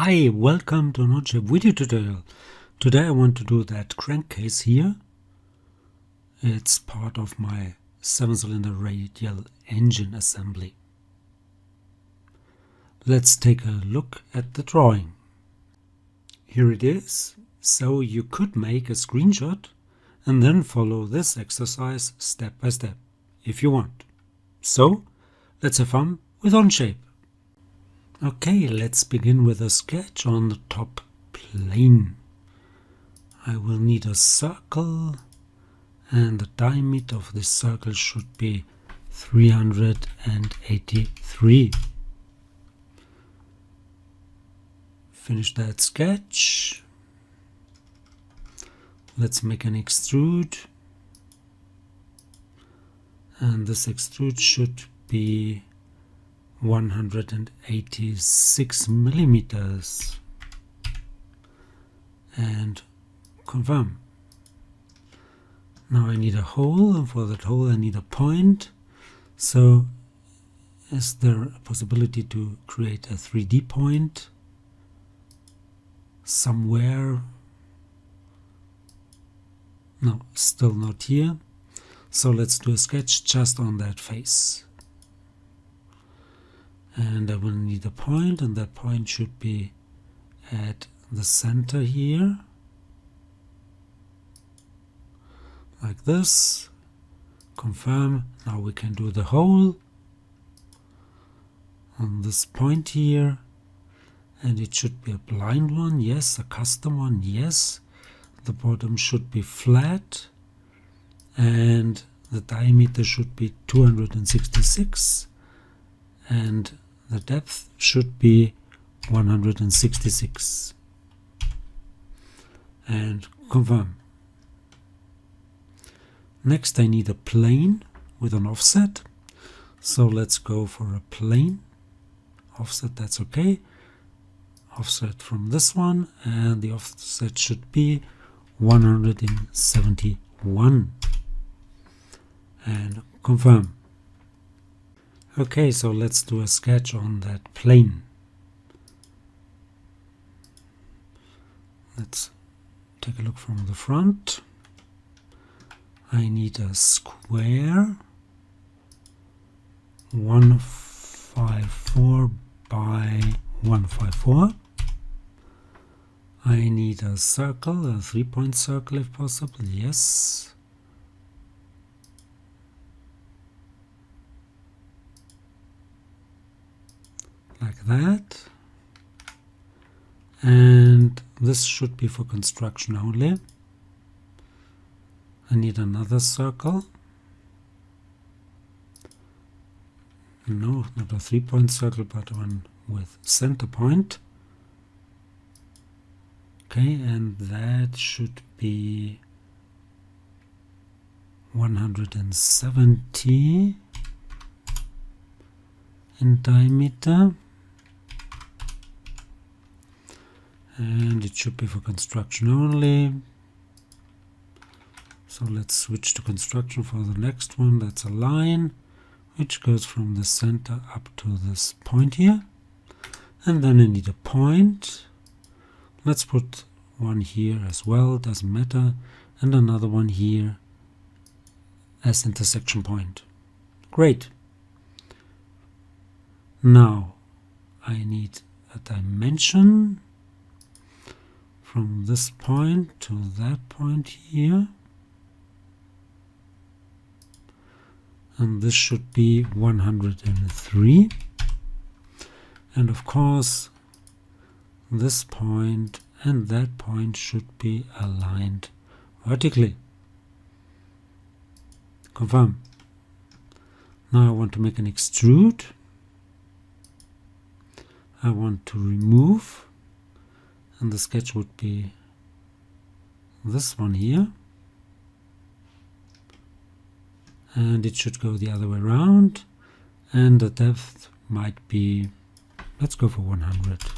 Hi, welcome to an Onshape video tutorial. Today I want to do that crankcase here. It's part of my 7-cylinder radial engine assembly. Let's take a look at the drawing. Here it is. So you could make a screenshot and then follow this exercise step by step if you want. So let's have fun with Onshape. Okay, let's begin with a sketch on the top plane. I will need a circle, and the diameter of this circle should be 383. Finish that sketch. Let's make an extrude, and this extrude should be 186 millimeters, and confirm. Now I need a hole, and for that hole I need a point. So is there a possibility to create a 3D point somewhere? No, still not here. So let's do a sketch just on that face. And I will need a point, and that point should be at the center here, like this. Confirm. Now we can do the hole on this point here, and it should be a blind one, yes, a custom one, yes. The bottom should be flat, and the diameter should be 266, and the depth should be 166. And confirm. Next I need a plane with an offset. So let's go for a plane. Offset, that's okay. Offset from this one, and the offset should be 171. And confirm. Okay, so let's do a sketch on that plane. Let's take a look from the front. I need a square 154 by 154. I need a circle, a 3-point circle if possible, yes. Like that, and this should be for construction only. I need another circle. No, not a 3-point circle, but one with center point. Okay, and that should be 170 in diameter. And it should be for construction only. So let's switch to construction for the next one. That's a line which goes from the center up to this point here. And then I need a point. Let's put one here as well, doesn't matter. And another one here as intersection point. Great. Now I need a dimension from this point to that point here, and this should be 103, and of course this point and that point should be aligned vertically. Confirm. Now I want to make an extrude. I want to remove, and the sketch would be this one here, and it should go the other way around, and the depth might be, let's go for 100,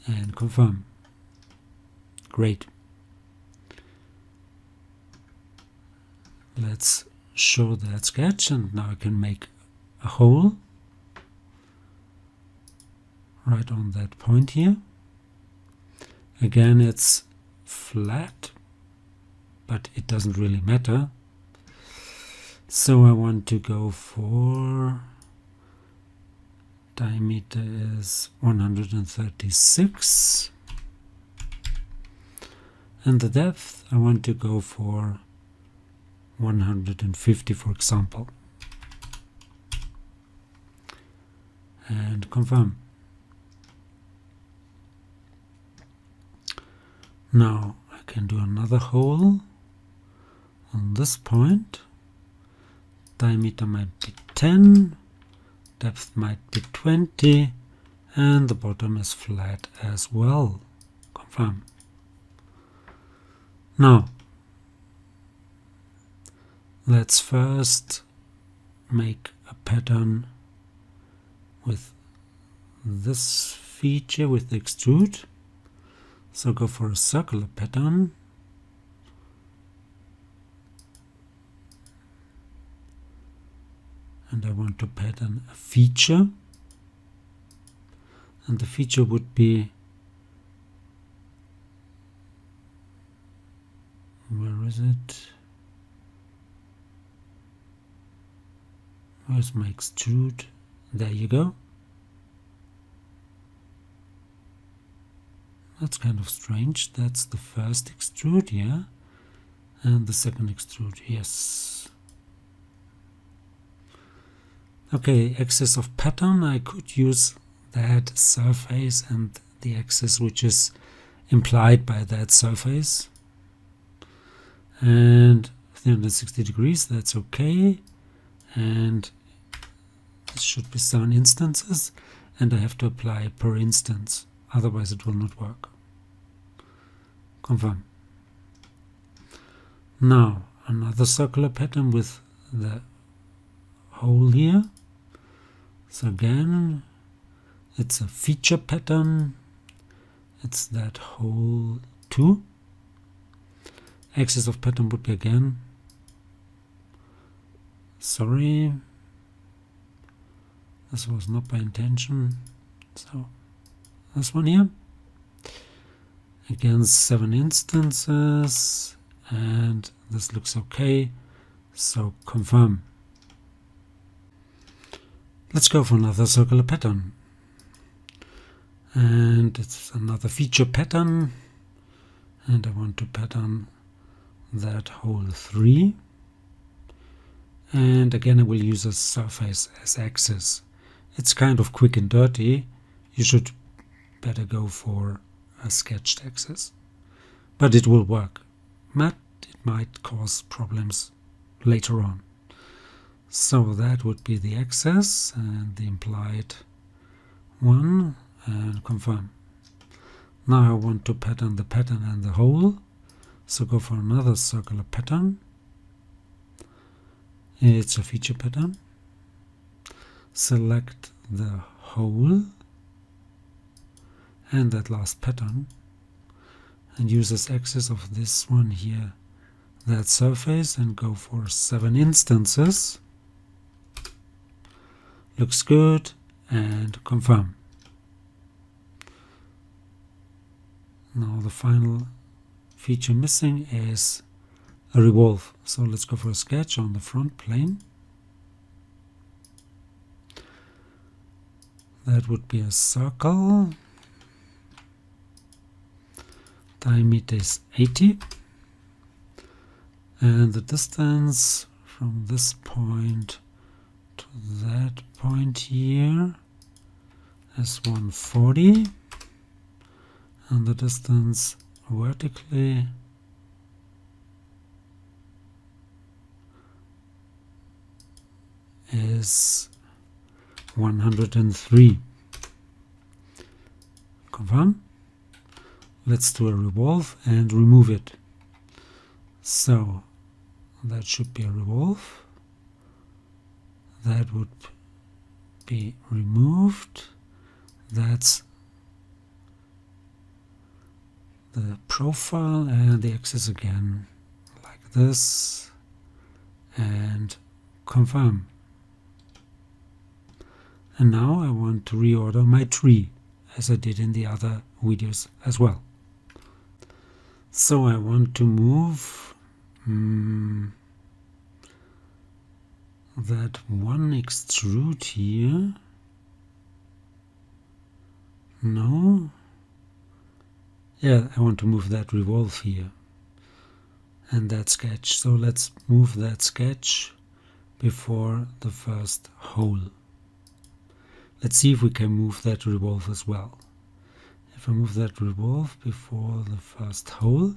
and confirm. Great. Let's show that sketch, and now I can make a hole right on that point here. Again, it's flat, but it doesn't really matter. So I want to go for diameter is 136, and the depth I want to go for 150, for example, and confirm. Now I can do another hole on this point. Diameter might be 10, depth might be 20, and the bottom is flat as well. Confirm. Now let's first make a pattern with this feature, with the extrude. So go for a circular pattern. And I want to pattern a feature. And the feature would be, where is it? Where's my extrude? There you go. That's kind of strange. That's the first extrude, yeah. And the second extrude, yes. Okay, axis of pattern. I could use that surface and the axis which is implied by that surface. And 360 degrees, that's okay. And this should be 7 instances. And I have to apply per instance. Otherwise it will not work. Confirm. Now another circular pattern with the hole here. So again, it's a feature pattern. It's that hole 2. Axis of pattern would be again, sorry, this was not by intention. So this one here. Again, 7 instances, and this looks okay, so confirm. Let's go for another circular pattern, and it's another feature pattern, and I want to pattern that hole 3, and again I will use a surface as axis. It's kind of quick and dirty. You should better go for a sketched axis, but it will work, but it might cause problems later on. So that would be the axis and the implied one, and confirm. Now I want to pattern the pattern and the hole, so go for another circular pattern. It's a feature pattern. Select the hole and that last pattern, and use as axis of this one here that surface, and go for 7 instances. Looks good, and confirm. Now the final feature missing is a revolve, so let's go for a sketch on the front plane. That would be a circle. Diameter is 80, and the distance from this point to that point here is 140, and the distance vertically is 103. Confirm. Let's do a revolve and remove it. So that should be a revolve. That would be removed. That's the profile, and the axis again like this, and confirm. And now I want to reorder my tree. as I did in the other videos as well. So I want to move that one extrude here. No. Yeah, I want to move that revolve here and that sketch. So let's move that sketch before the first hole. Let's see if we can move that revolve as well. If I move that revolve before the first hole,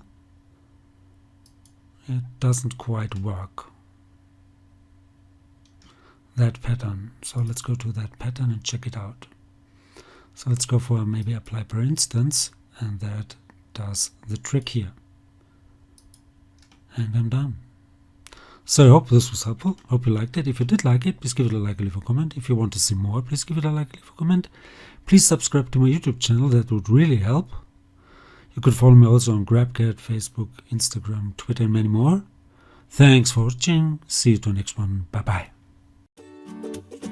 it doesn't quite work. That pattern. So let's go to that pattern and check it out. So let's go for maybe apply per instance, and that does the trick here. And I'm done. So I hope this was helpful. Hope you liked it. If you did like it, please give it a like and leave a comment. If you want to see more, please give it a like and leave a comment. Please subscribe to my YouTube channel. That would really help. You could follow me also on GrabCAD, Facebook, Instagram, Twitter, and many more. Thanks for watching. See you to the next one. Bye bye.